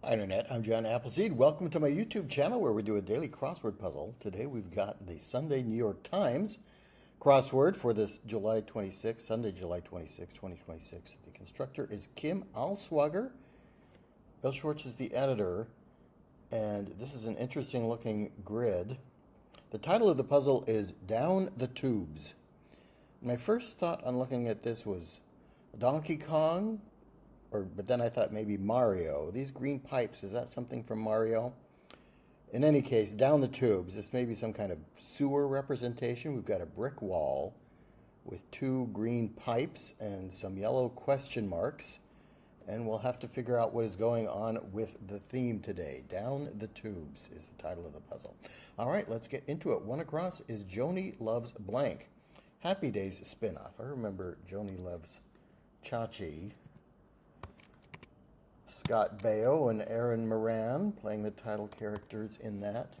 Hi Internet, I'm John Appleseed. Welcome to my YouTube channel where we do a daily crossword puzzle. Today we've got the Sunday New York Times crossword for this July 26th, Sunday, July 26, 2026. The constructor is Kim Alswager. Bill Schwartz is the editor, and this is an interesting looking grid. The title of the puzzle is Down the Tubes. My first thought on looking at this was Donkey Kong, but then I thought maybe Mario. These green pipes, is that something from Mario? In any case, down the tubes, this may be some kind of sewer representation. We've got a brick wall with two green pipes and some yellow question marks. And we'll have to figure out what is going on with the theme today. Down the Tubes is the title of the puzzle. All right, let's get into it. One across is Joni Loves Blank. Happy Days spinoff. I remember Joni Loves Chachi. Scott Baio and Aaron Moran playing the title characters in that.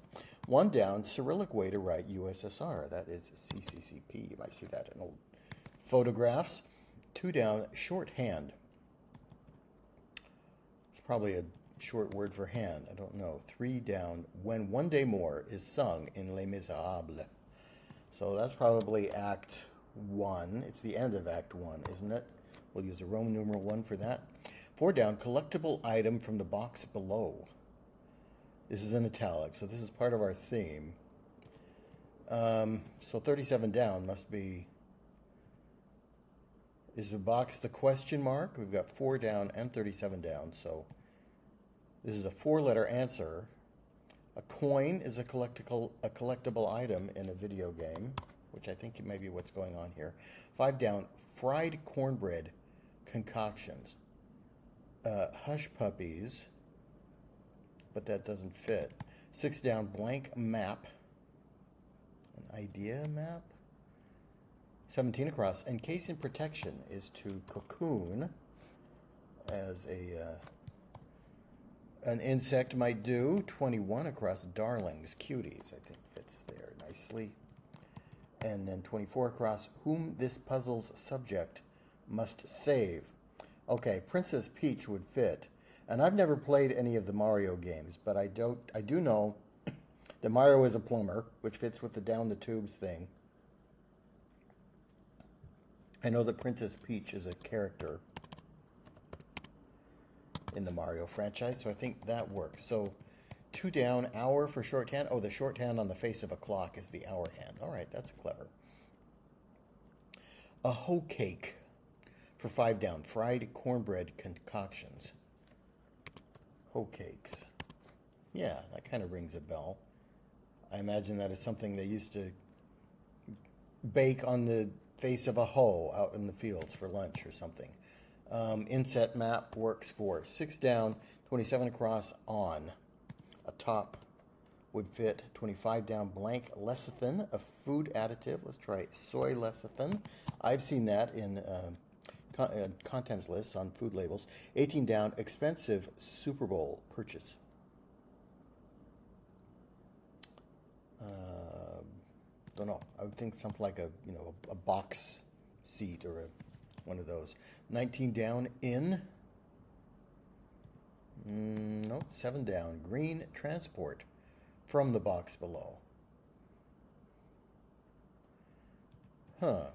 One down, Cyrillic way to write USSR. That is CCCP. You might see that in old photographs. Two down, shorthand. It's probably a short word for hand. I don't know. Three down, When One Day More is sung in Les Miserables. So that's probably Act 1. It's the end of Act 1, isn't it? We'll use a Roman numeral 1 for that. Four down, collectible item from the box below. This is in italics, so this is part of our theme. So 37 down must be... Is the box the question mark? We've got 4 down and 37 down, so this is a 4-letter answer. A coin is a collectible item in a video game, which I think may be what's going on here. 5 down, fried cornbread concoctions. Hush puppies, but that doesn't fit. 6 down, blank map. An idea map. 17 across, encasing protection is to cocoon, as an insect might do. 21 across, darlings, cuties, I think fits there nicely. And then 24 across, whom this puzzle's subject must save. Okay, Princess Peach would fit. And I've never played any of the Mario games, but I do know that Mario is a plumber, which fits with the down the tubes thing. I know that Princess Peach is a character in the Mario franchise, so I think that works. So 2 down, hour for shorthand. Oh, the shorthand on the face of a clock is the hour hand. All right, that's clever. A hoe cake. For 5 down, fried cornbread concoctions. Hoe cakes. Yeah, that kind of rings a bell. I imagine that is something they used to bake on the face of a hoe out in the fields for lunch or something. Inset map works for 6 down, 27 across, on. A top would fit. 25 down, blank lecithin, a food additive. Let's try soy lecithin. I've seen that in... contents lists on food labels. 18 down, expensive Super Bowl purchase. Don't know. I would think something like a box seat or one of those. 19 down, in. No, 7 down, green transport from the box below. Huh.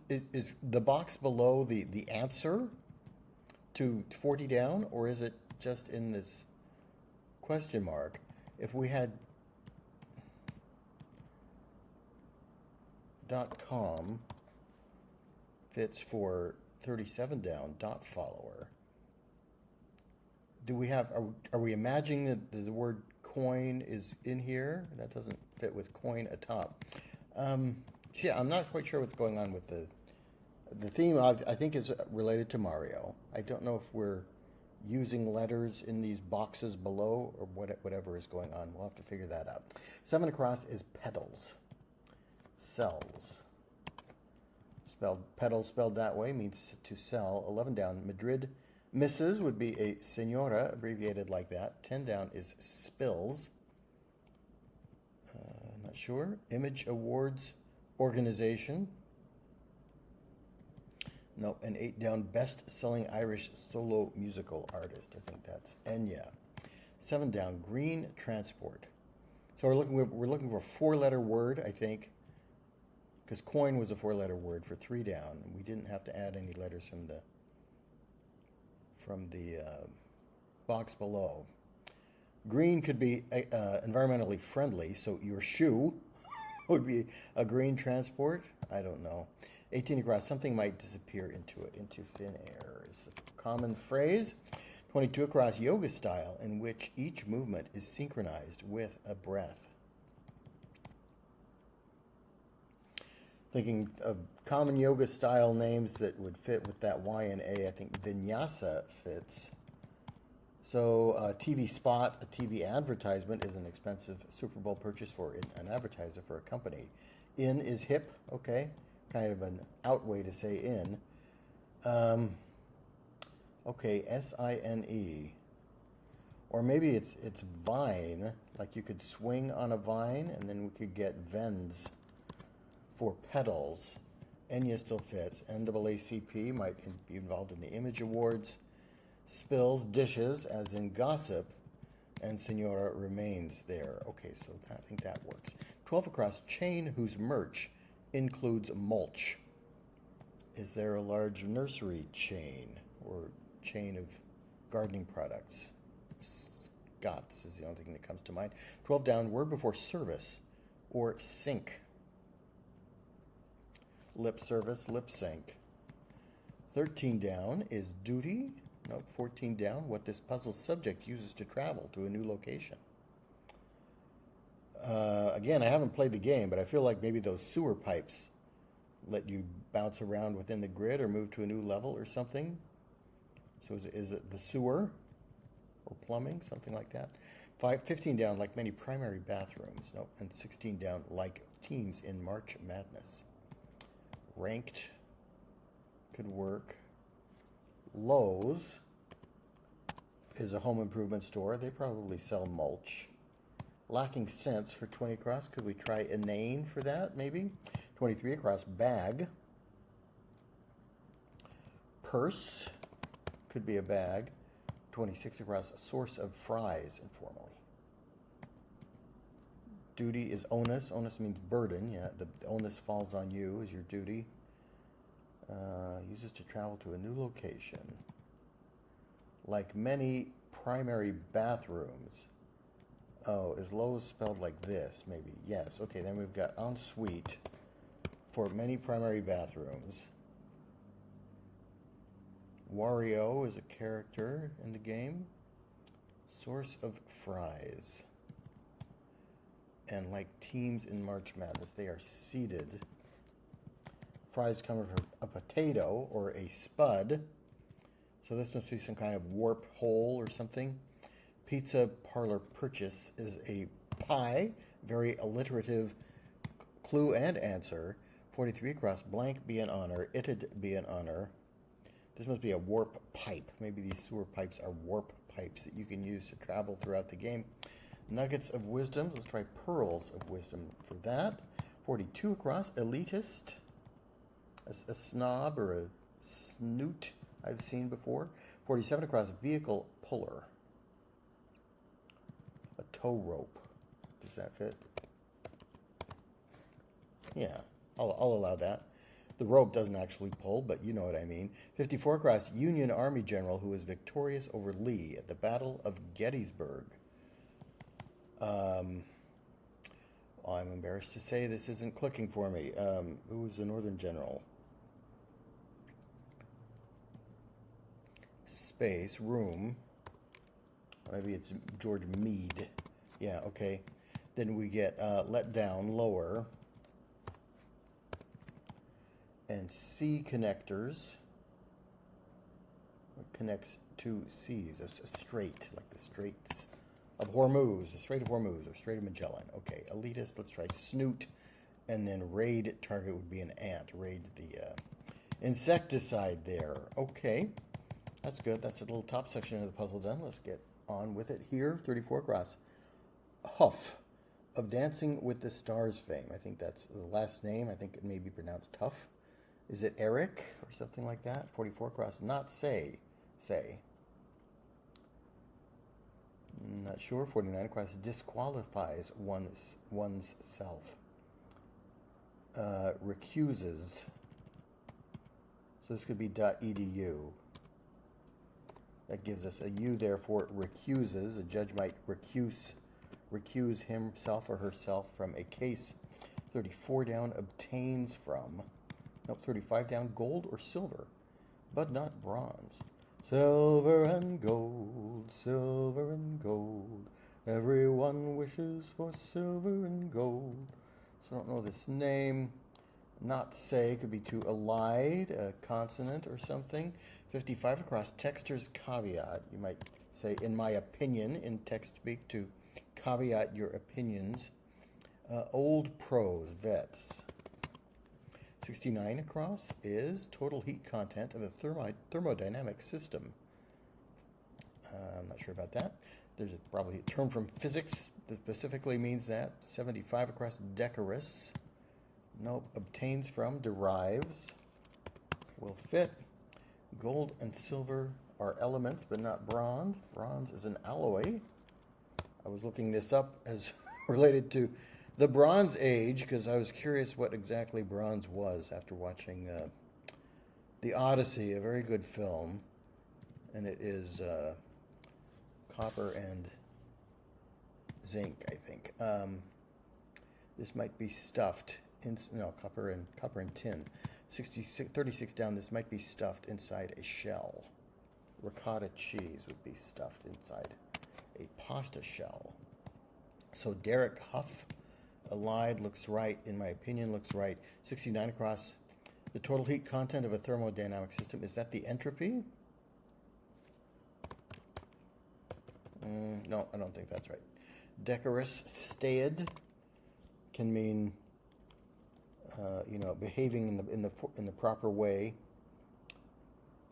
Is the box below the answer to 40 down, or is it just in this question mark? If we had .com fits for 37 down, dot follower. Do we have, are we imagining that the word coin is in here? That doesn't fit with coin atop. Yeah, I'm not quite sure what's going on with the theme. I think is related to Mario. I don't know if we're using letters in these boxes below or whatever is going on. We'll have to figure that out. 7 across is petals. Sells. Petals spelled that way means to sell. 11 down, Madrid Mrs. would be a senora, abbreviated like that. 10 down is spills. Not sure. Image Awards Organization. Nope. And 8 down, best-selling Irish solo musical artist. I think that's Enya. 7 down, green transport. So we're looking for a 4-letter word, I think, because coin was a 4-letter word for 3 down. We didn't have to add any letters from the box below. Green could be environmentally friendly, so your shoe would be a green transport. I don't know. 18 across, something might disappear into thin air is a common phrase. 22 across, yoga style in which each movement is synchronized with a breath. Thinking of common yoga style names that would fit with that Y and A, I think vinyasa fits. So a TV spot, a TV advertisement is an expensive Super Bowl purchase for an advertiser for a company. In is hip, okay, kind of an out way to say in. Okay, S-I-N-E. Or maybe it's vine, like you could swing on a vine, and then we could get vens for pedals. Enya still fits. NAACP might be involved in the Image Awards. Spills, dishes, as in gossip, and Senora remains there. Okay, so I think that works. 12 across, chain whose merch includes mulch. Is there a large nursery chain or chain of gardening products? Scott's is the only thing that comes to mind. 12 down, word before service or sync. Lip service, lip sync. 13 down is duty. Nope, 14 down, what this puzzle subject uses to travel to a new location. Again, I haven't played the game, but I feel like maybe those sewer pipes let you bounce around within the grid or move to a new level or something. So is it the sewer or plumbing, something like that? 15 down, like many primary bathrooms. Nope, and 16 down, like teams in March Madness. Ranked could work. Lowe's is a home improvement store. They probably sell mulch. Lacking sense for 20 across. Could we try inane for that, maybe? 23 across, bag. Purse could be a bag. 26 across, source of fries, informally. Duty is onus. Onus means burden. Yeah, the onus falls on you as your duty. Uses to travel to a new location. Like many primary bathrooms. Oh, is Lowe's spelled like this, maybe? Yes. Okay, then we've got ensuite for many primary bathrooms. Wario is a character in the game. Source of fries. And like teams in March Madness, they are seeded. Fries come from a potato or a spud. So this must be some kind of warp hole or something. Pizza parlor purchase is a pie. Very alliterative clue and answer. 43 across, blank be an honor. It'd be an honor. This must be a warp pipe. Maybe these sewer pipes are warp pipes that you can use to travel throughout the game. Nuggets of wisdom. Let's try pearls of wisdom for that. 42 across, elitist. A snob or a snoot I've seen before. 47 across, vehicle puller. A tow rope. Does that fit? Yeah, I'll allow that. The rope doesn't actually pull, but you know what I mean. 54 across, Union Army general who was victorious over Lee at the Battle of Gettysburg. I'm embarrassed to say this isn't clicking for me. Who was the Northern general? Space, room. Maybe it's George Meade. Yeah, okay. Then we get let down, lower. And C connectors. What connects two C's? A strait, like the Straits of Hormuz, the Strait of Hormuz, or Strait of Magellan. Okay, elitist, let's try snoot. And then raid target would be an ant. Raid the insecticide there. Okay, that's good. That's a little top section of the puzzle done. Let's get on with it here. 34 across. Huff of Dancing with the Stars fame. I think that's the last name. I think it may be pronounced Tough. Is it Eric or something like that? 44 across, not say. Not sure. 49 across, disqualifies one's self. Recuses. So this could be .edu. That gives us a U there for recuses. A judge might recuse himself or herself from a case. 34 down, obtains from. Nope, 35 down, gold or silver, but not bronze. Silver and gold, silver and gold. Everyone wishes for silver and gold. So I don't know this name. Not say could be to elide, a consonant or something. 55 across, texter's caveat. You might say, in my opinion, in text speak, to caveat your opinions. Old pros, vets. 69 across is total heat content of a thermodynamic system. I'm not sure about that. There's probably a term from physics that specifically means that. 75 across, decorous. Nope, obtains from, derives. Will fit. Gold and silver are elements, but not bronze. Bronze is an alloy. I was looking this up as related to the Bronze Age because I was curious what exactly bronze was after watching The Odyssey, a very good film. And it is copper and zinc, I think. This might be stuffed. Copper and tin. 36 down, this might be stuffed inside a shell. Ricotta cheese would be stuffed inside a pasta shell. So Derek Huff, allied, looks right, in my opinion, looks right. 69 across, the total heat content of a thermodynamic system, is that the entropy? No, I don't think that's right. Decorous, staid, can mean behaving in the proper way.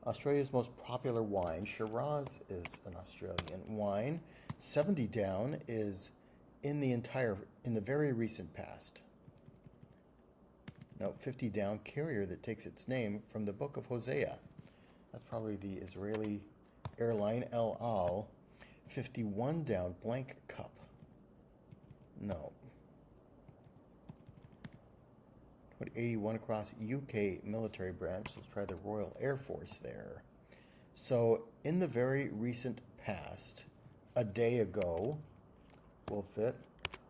Australia's most popular wine, Shiraz, is an Australian wine. 70 down is in the very recent past. No, 50 down, carrier that takes its name from the book of Hosea. That's probably the Israeli airline El Al. 51 down, blank cup. No. 81 across, UK military branch. Let's try the Royal Air Force there. So in the very recent past, a day ago, will fit.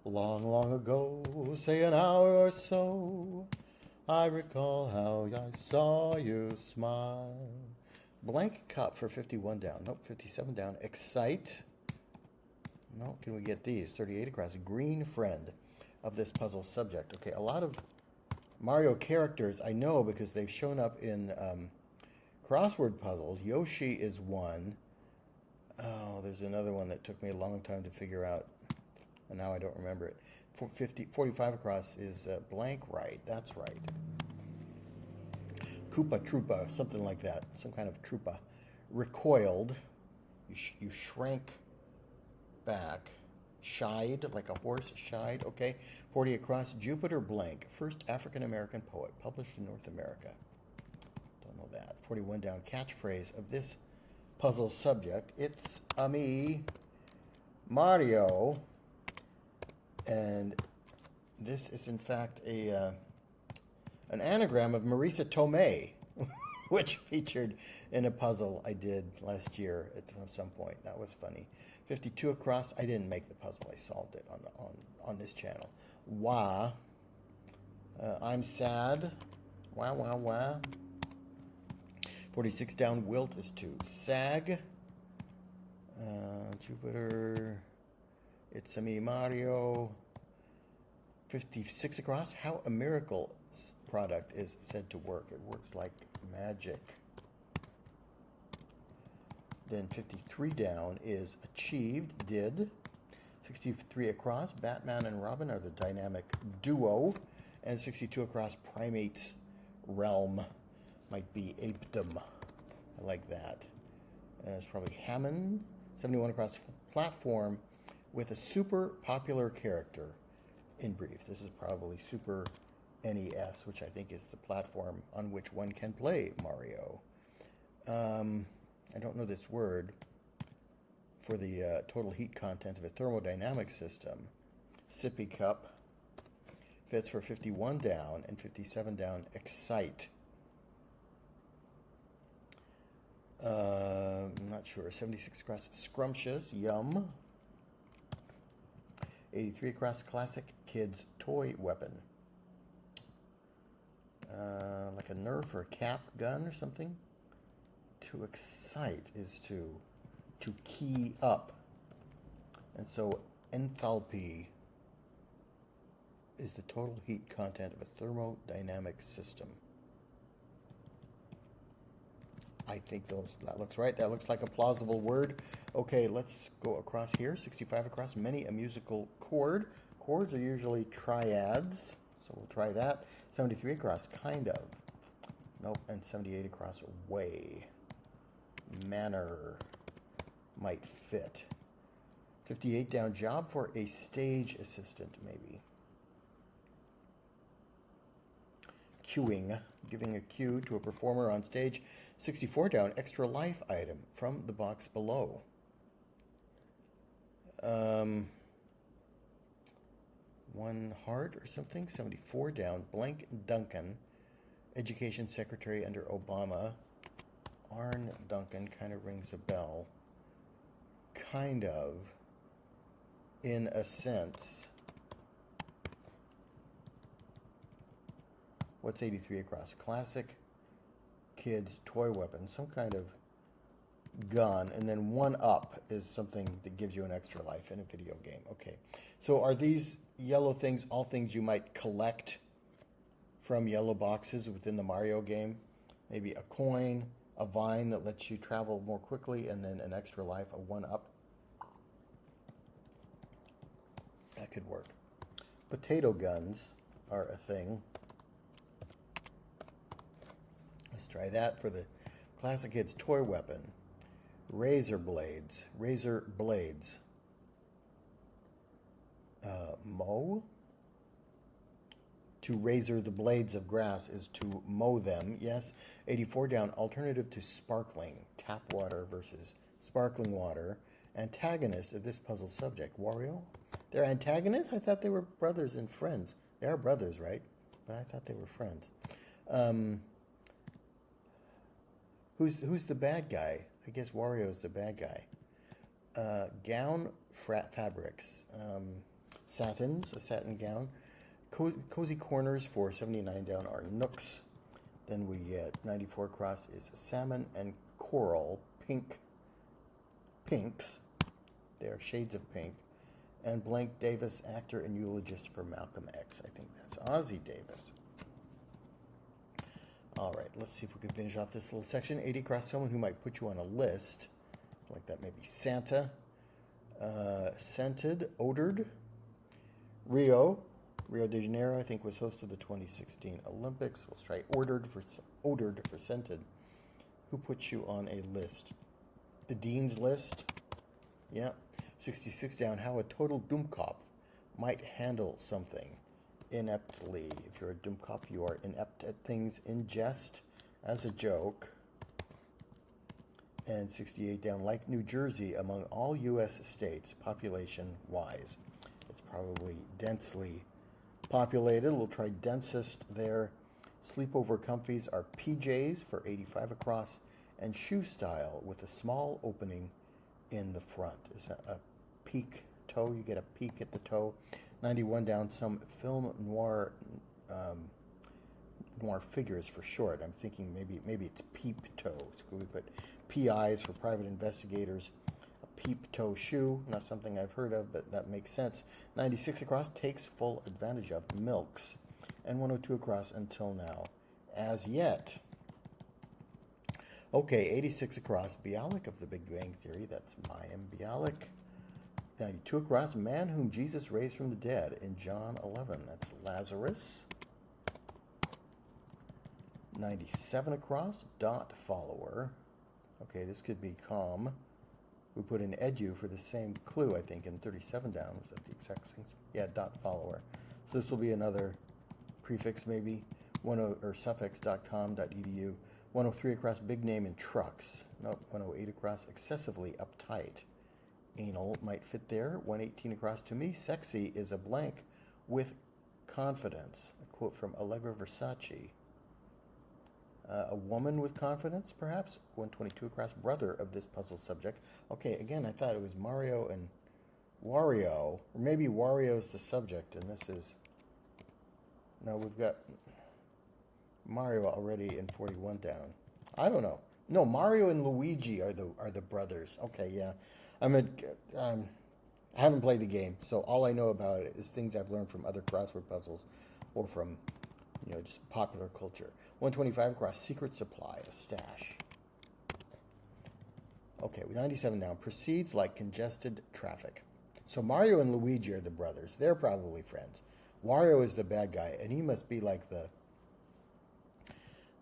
Long, long ago, say an hour or so, I recall how I saw you smile. Blank cup for 51 down. Nope, 57 down. Excite. No, can we get these? 38 across. Green friend of this puzzle subject. Okay, a lot of Mario characters I know because they've shown up in crossword puzzles. Yoshi is one. Oh, there's another one that took me a long time to figure out, and now I don't remember it. 45 across is blank right. That's right. Koopa Troopa, something like that. Some kind of Troopa. Recoiled. You shrank back. Shied, like a horse shied. Okay. 40 across. Jupiter blank. First African-American poet. Published in North America. Don't know that. 41 down. Catchphrase of this puzzle subject. It's me, Mario. And this is in fact an anagram of Marisa Tomei, which featured in a puzzle I did last year at some point. That was funny. 52 across. I didn't make the puzzle. I solved it on this channel. Wah. I'm sad. Wah, wah, wah. 46 down. Wilt is to sag. Jupiter. It's me, Mario. 56 across. How a miracle product is said to work. It works like magic. Then 53 down is achieved, did. 63 across, Batman and Robin are the dynamic duo. And 62 across, primates realm might be apedom. I like that. And it's probably Hammond. 71 across, platform with a super popular character. In brief, this is probably super NES, which I think is the platform on which one can play Mario. I don't know this word for the total heat content of a thermodynamic system. Sippy cup fits for 51 down and 57 down. Excite. I'm not sure. 76 across. Scrumptious. Yum. 83 across. Classic kids toy weapon. Like a Nerf or a cap gun or something. To excite is to key up. And so enthalpy is the total heat content of a thermodynamic system. I think that looks right. That looks like a plausible word. Okay, let's go across here. 65 across. Many a musical chord. Chords are usually triads, so we'll try that. 73 across. Kind of. Nope. And 78 across. Way. Manner. Might fit. 58 down. Job for a stage assistant, maybe. Cueing, giving a cue to a performer on stage. 64 down, extra life item from the box below. 1 heart or something. 74 down, blank Duncan, education secretary under Obama. Arn Duncan kind of rings a bell. Kind of, in a sense. What's 83 across? Classic kids toy weapon, some kind of gun, and then 1 up is something that gives you an extra life in a video game. Okay, so are these yellow things all things you might collect from yellow boxes within the Mario game? Maybe a coin, a vine that lets you travel more quickly, and then an extra life, a 1 up. That could work. Potato guns are a thing. Let's try that for the classic kids toy weapon. Razor blades. Razor blades. Mow. To razor the blades of grass is to mow them. Yes. 84 down. Alternative to sparkling. Tap water versus sparkling water. Antagonist of this puzzle subject. Wario? They're antagonists? I thought they were brothers and friends. They are brothers, right? But I thought they were friends. Who's the bad guy? I guess Wario's the bad guy. Gown fabrics. Satins, a satin gown. Cozy corners for 79 down are nooks. Then we get 94 across is salmon and coral. Pinks. They are shades of pink. And Blank Davis, actor and eulogist for Malcolm X. I think that's Ozzie Davis. All right, let's see if we can finish off this little section. 80 across, someone who might put you on a list. Like that, maybe Santa. Scented, odored. Rio de Janeiro, I think, was host of the 2016 Olympics. Let's try odored for scented. Who puts you on a list? The Dean's List. Yeah. 66 down, how a total Dummkopf might handle something ineptly. If you're a Dummkopf, you are inept at things in jest, as a joke. And 68 down, like New Jersey, among all U.S. states, population-wise. It's probably densely populated. We'll try densest there. Sleepover comfies are PJs for 85 across, and shoe style with a small opening in the front. Is that a peak toe? You get a peek at the toe. 91 down, some film noir figures for short. I'm thinking maybe it's peep toe. So we put PIs for private investigators. A peep toe shoe, not something I've heard of, but that makes sense. 96 across, takes full advantage of milks. And 102 across until now. As yet. Okay, 86 across, Bialik of the Big Bang Theory. That's Mayim Bialik. 92 across, man whom Jesus raised from the dead in John 11. That's Lazarus. 97 across, dot follower. Okay, this could be calm. We put in edu for the same clue, I think, in 37 down. Was that the exact same? Yeah, dot follower. So this will be another prefix maybe, or suffix.com.edu. 103 across, big name in trucks. Nope, 108 across, excessively uptight. Anal might fit there. 118 across, to me, sexy is a blank with confidence. A quote from Allegra Versace. A woman with confidence, perhaps? 122 across, brother of this puzzle subject. Okay, again, I thought it was Mario and Wario. Or maybe Wario's the subject, and this is... No, we've got Mario already in 41 down. I don't know. No, Mario and Luigi are the brothers. Okay, yeah. I haven't played the game, so all I know about it is things I've learned from other crossword puzzles or from, just popular culture. 125 across, secret supply, a stash. Okay, 97 down, proceeds like congested traffic. So Mario and Luigi are the brothers. They're probably friends. Wario is the bad guy, and he must be like the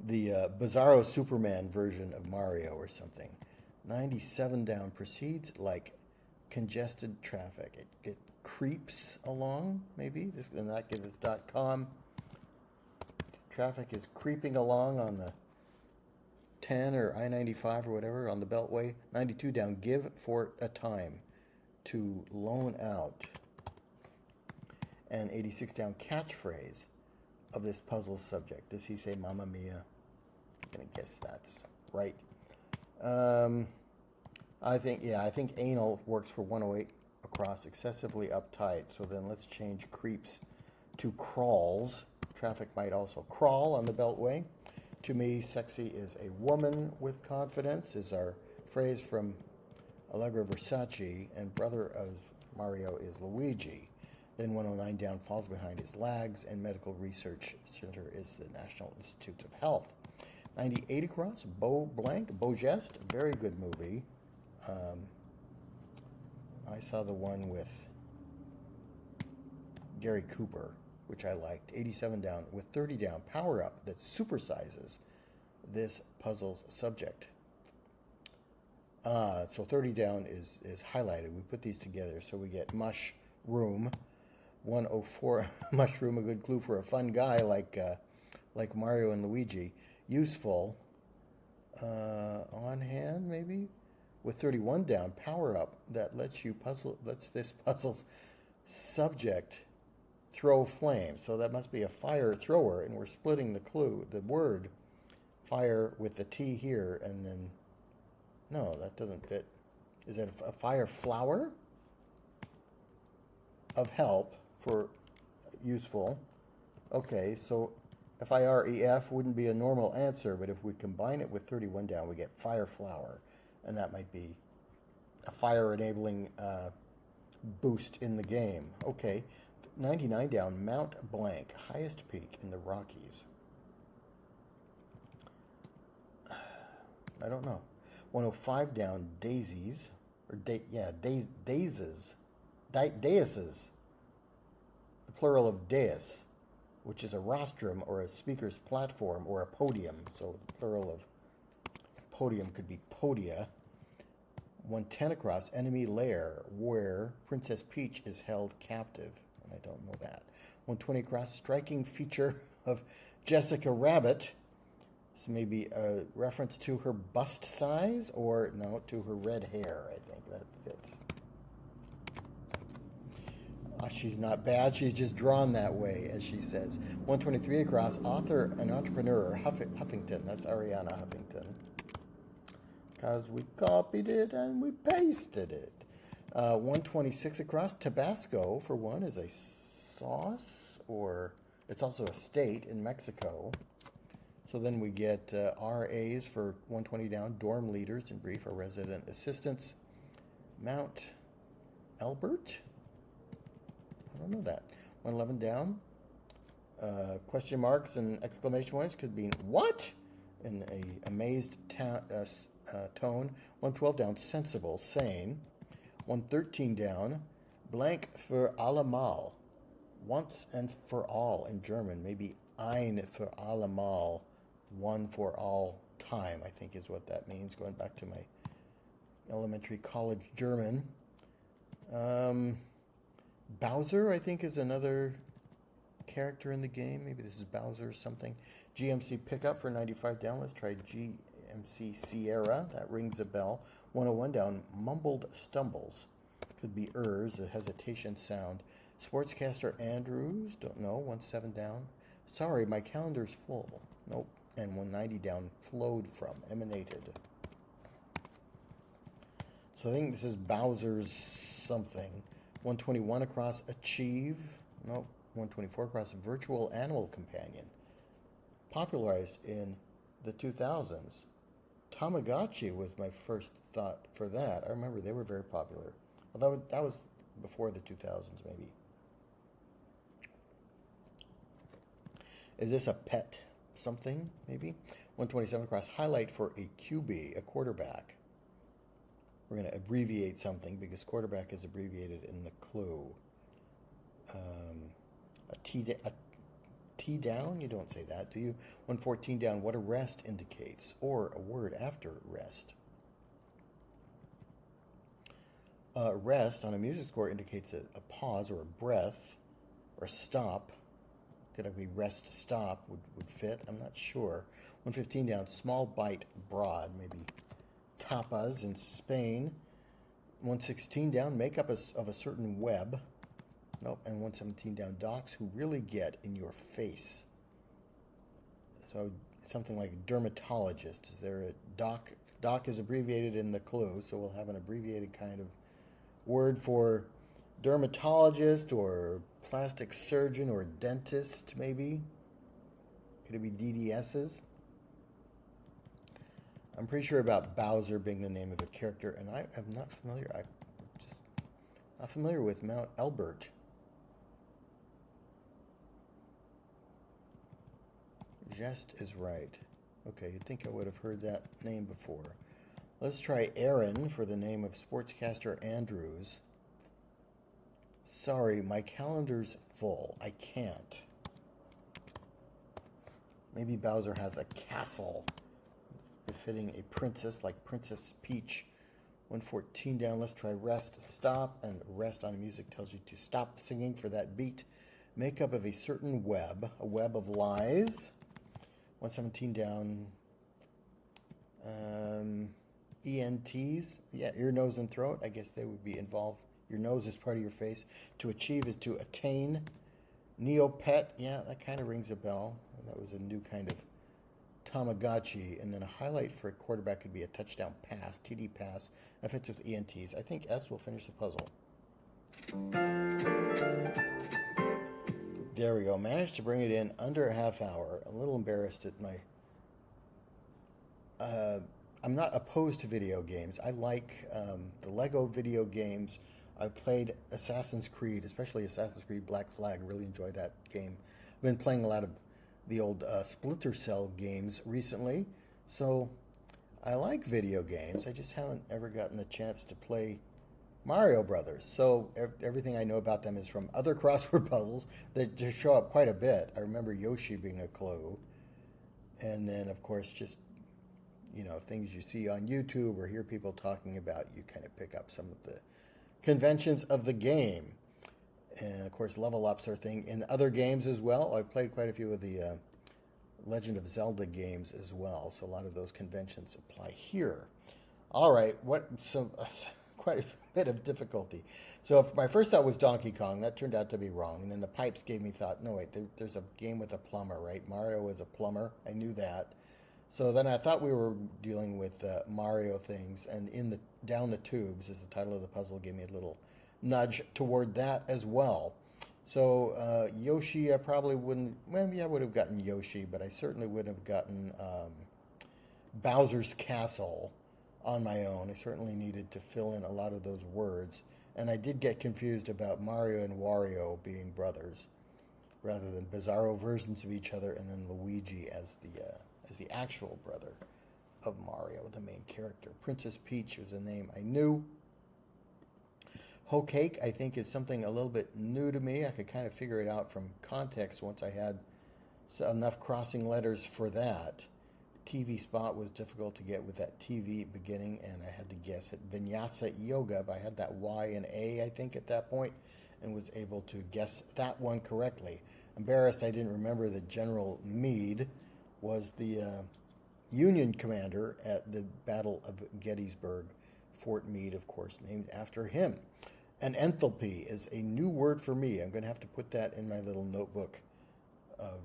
Bizarro Superman version of Mario or something. 97 down, proceeds like congested traffic. It creeps along, maybe, and that gives us .com. Traffic is creeping along on the 10 or I-95 or whatever on the Beltway. 92 down, give for a time, to loan out. And 86 down, catchphrase of this puzzle subject. Does he say Mamma Mia? I'm going to guess that's right. I think anal works for 108 across, excessively uptight. So then let's change creeps to crawls. Traffic might also crawl on the Beltway. To me, sexy is a woman with confidence, is our phrase from Allegra Versace, and brother of Mario is Luigi. Then 109 down, falls behind is lags, and medical research center is the National Institute of Health. 98 across, Beau Geste, very good movie. I saw the one with Gary Cooper, which I liked. 87 down, with 30 down, power up that supersizes this puzzle's subject. So 30 down is highlighted. We put these together, so we get mushroom. 104 mushroom, a good clue for a fun guy like Mario and Luigi. Useful. On hand, maybe, with 31 down, power up that lets this puzzle's subject throw flame. So that must be a fire thrower, and we're splitting the clue, the word fire with the T here, and then no, that doesn't fit. Is it a fire flower? Of help for useful. Okay, so FIREF wouldn't be a normal answer, but if we combine it with 31 down, we get fire flower, and that might be a fire enabling boost in the game. Okay, 99 down, Mount Blank, highest peak in the Rockies. I don't know. 105 down, daisies, or daises. Daises, the plural of dais, which is a rostrum or a speaker's platform or a podium. So the plural of podium could be podia. 110 across, enemy lair, where Princess Peach is held captive. And I don't know that. 120 across, striking feature of Jessica Rabbit. This may be a reference to her bust size, or no, to her red hair. I think that fits. She's not bad, she's just drawn that way, as she says. 123 across, author and entrepreneur, Huffington. That's Ariana Huffington. Because we copied it and we pasted it. 126 across, Tabasco, for one, is a sauce, or it's also a state in Mexico. So then we get RAs for 120 down, dorm leaders, in brief, or resident assistants. Mount Albert? I don't know that. 111 down. Question marks and exclamation points could mean what? In a amazed tone. 112 down, sensible, sane. 113 down, blank für allemal. Once and for all in German. Maybe ein für allemal. One for all time, I think is what that means. Going back to my elementary college German. Bowser, I think, is another character in the game. Maybe this is Bowser or something. GMC pickup for 95 down. Let's try GMC Sierra. That rings a bell. 101 down. Mumbled stumbles. Could be ers, a hesitation sound. Sportscaster Andrews. Don't know. 17 down. Sorry, my calendar's full. Nope. And 190 down. Flowed from. Emanated. So I think this is Bowser's something. 121 across Achieve. Nope. 124 across Virtual Animal Companion. Popularized in the 2000s. Tamagotchi was my first thought for that. I remember they were very popular. Well, that was before the 2000s, maybe. Is this a pet something, maybe? 127 across. Highlight for a QB, a quarterback. We're going to abbreviate something because quarterback is abbreviated in the clue. A T down? You don't say that, do you? 114 down, what a rest indicates, or a word after rest. Rest on a music score indicates a pause or a breath or a stop. Could it be rest stop would fit? I'm not sure. 115 down, small bite broad, maybe tapas in Spain. 116 down, makeup of a certain web. Nope. And 117 down, docs who really get in your face. So something like dermatologist. Is there a doc? Doc is abbreviated in the clue, so we'll have an abbreviated kind of word for dermatologist or plastic surgeon or dentist, maybe. Could it be DDSs? I'm pretty sure about Bowser being the name of a character, and I am not familiar. I'm just not familiar with Mount Elbert. Jest is right. Okay, you'd think I would have heard that name before. Let's try Aaron for the name of Sportscaster Andrews. Sorry, my calendar's full. I can't. Maybe Bowser has a castle befitting a princess like Princess Peach. 114 down. Let's try rest, stop, and rest on music tells you to stop singing for that beat. Makeup of a certain web, a web of lies. 117 down. ENTs, yeah, ear, nose, and throat. I guess they would be involved. Your nose is part of your face. To achieve is to attain. Neopet, yeah, that kind of rings a bell. That was a new kind of Tamagotchi. And then a highlight for a quarterback could be a touchdown pass, TD pass. That fits with ENTs. I think S will finish the puzzle. There we go. Managed to bring it in under a half hour. A little embarrassed at my... I'm not opposed to video games. I like the Lego video games. I played Assassin's Creed, especially Assassin's Creed Black Flag. I really enjoy that game. I've been playing a lot of the old Splinter Cell games recently. So I like video games. I just haven't ever gotten the chance to play Mario Brothers. So everything I know about them is from other crossword puzzles that just show up quite a bit. I remember Yoshi being a clue. And then, of course, just, you know, things you see on YouTube or hear people talking about, you kind of pick up some of the conventions of the game. And, of course, level ups are a thing in other games as well. I've played quite a few of the Legend of Zelda games as well. So a lot of those conventions apply here. All right. Quite a bit of difficulty. So if my first thought was Donkey Kong, that turned out to be wrong. And then the pipes gave me thought, no, wait, there's a game with a plumber, right? Mario is a plumber. I knew that. So then I thought we were dealing with Mario things, and Down the Tubes is the title of the puzzle, gave me a little nudge toward that as well. So Yoshi, I probably wouldn't, well, yeah, I would have gotten Yoshi, but I certainly wouldn't have gotten Bowser's Castle on my own. I certainly needed to fill in a lot of those words, and I did get confused about Mario and Wario being brothers, rather than bizarro versions of each other, and then Luigi as the actual brother of Mario, the main character. Princess Peach was a name I knew. Hoe Cake, I think, is something a little bit new to me. I could kind of figure it out from context once I had enough crossing letters for that. TV spot was difficult to get with that TV beginning, and I had to guess it. Vinyasa Yoga, but I had that Y and A, I think, at that point. and was able to guess that one correctly. Embarrassed I didn't remember that General Meade was the Union commander at the Battle of Gettysburg. Fort Meade, of course, named after him. And enthalpy is a new word for me. I'm going to have to put that in my little notebook of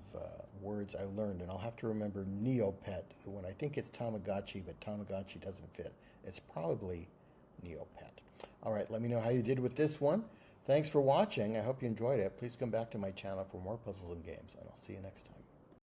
words I learned, and I'll have to remember Neopet when I think it's Tamagotchi, but Tamagotchi doesn't fit. It's probably Neopet. All right, let me know how you did with this one. Thanks for watching. I hope you enjoyed it. Please come back to my channel for more puzzles and games, and I'll see you next time.